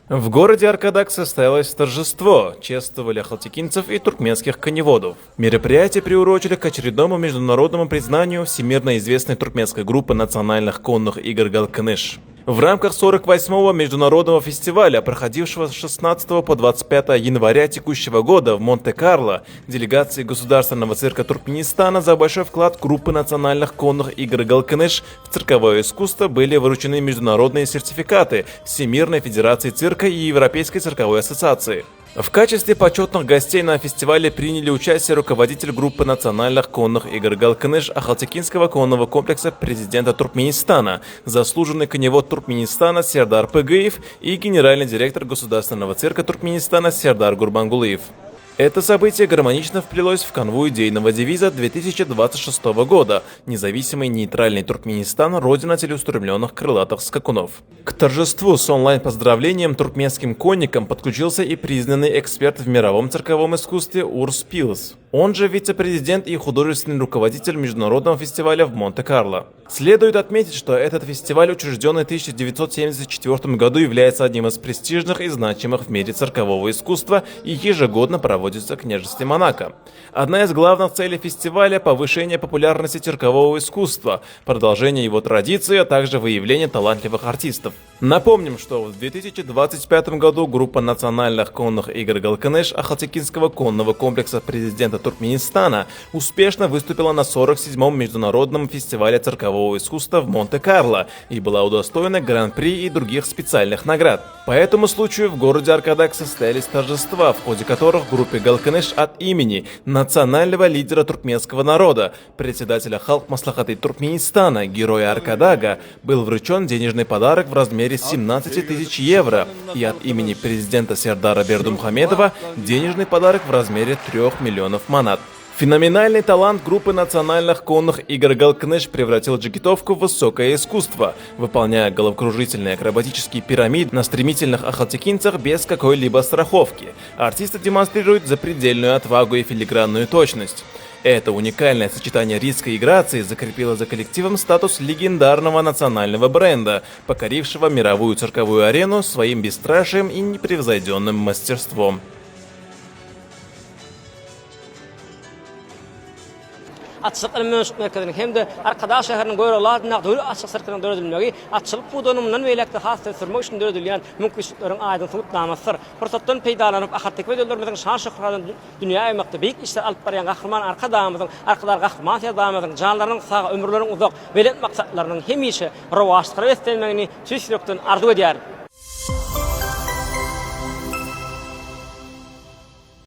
В городе Аркадак состоялось торжество, чествовали ахалтекинцев и туркменских коневодов. Мероприятие приурочили к очередному международному признанию всемирно известной туркменской группы национальных конных игр «Галкыныш». В рамках 48-го международного фестиваля, проходившего с 16 по 25 января текущего года в Монте-Карло, делегации Государственного цирка Туркменистана за большой вклад группы национальных конных игр «Галкыныш» в цирковое искусство были вручены международные сертификаты Всемирной Федерации цирка и Европейской цирковой ассоциации. В качестве почетных гостей на фестивале приняли участие руководитель группы национальных конных игр «Галкыныш» Ахалтекинского конного комплекса президента Туркменистана, заслуженный коневод Туркменистана Сердар Пыгыев и генеральный директор Государственного цирка Туркменистана Сердар Гурбангулыев. Это событие гармонично вплелось в канву идейного девиза 2026 года «Независимый нейтральный Туркменистан – родина целеустремленных крылатых скакунов». К торжеству с онлайн-поздравлением туркменским конникам подключился и признанный эксперт в мировом цирковом искусстве Урс Пилс. Он же вице-президент и художественный руководитель международного фестиваля в Монте-Карло. Следует отметить, что этот фестиваль, учрежденный в 1974 году, является одним из престижных и значимых в мире циркового искусства и ежегодно проводится в княжестве Монако. Одна из главных целей фестиваля – повышение популярности циркового искусства, продолжение его традиций, а также выявление талантливых артистов. Напомним, что в 2025 году группа национальных конных игр «Галкыныш» Ахалтекинского конного комплекса президента Туркменистана успешно выступила на 47-м международном фестивале циркового искусства в Монте-Карло и была удостоена гран-при и других специальных наград. По этому случаю в городе Аркадак состоялись торжества, в ходе которых группе «Галкыныш» от имени национального лидера туркменского народа, председателя Халк Маслахаты Туркменистана, героя Аркадага, был вручен денежный подарок в размере 17 тысяч евро, и от имени президента Сердара Бердумухамедова денежный подарок в размере 3 миллионов манат. Феноменальный талант группы национальных конных игр «Галкыныш» превратил джигитовку в высокое искусство, выполняя головокружительные акробатические пирамиды на стремительных ахалтекинцах без какой-либо страховки. Артисты демонстрируют запредельную отвагу и филигранную точность. Это уникальное сочетание риска и грации закрепило за коллективом статус легендарного национального бренда, покорившего мировую цирковую арену своим бесстрашием и непревзойденным мастерством. Atçılık ilmi merkezinin hem de Arkadak şäheriniň goýralarynda döwlet açyk sirkiniň döredilmegi, atçylyk budanymyndan beýlekde has täsirmek üçin döredilýän mümkinçilikleriň aýdyn tutulmasydyr. Fursatdan peýdalanyp ahirteki ödüllerimiziň şan şöhratyny dünýä aýmakda beýik işler alyp barýan gahryman Arkadagymyzyň, Arkadar gahryman ýazamyzyň janlarynyň saga ömürleriň uzak, belet maksatlarynyň hemişe rowaşdyryp etdirmegini süýsürekden arzu edýär.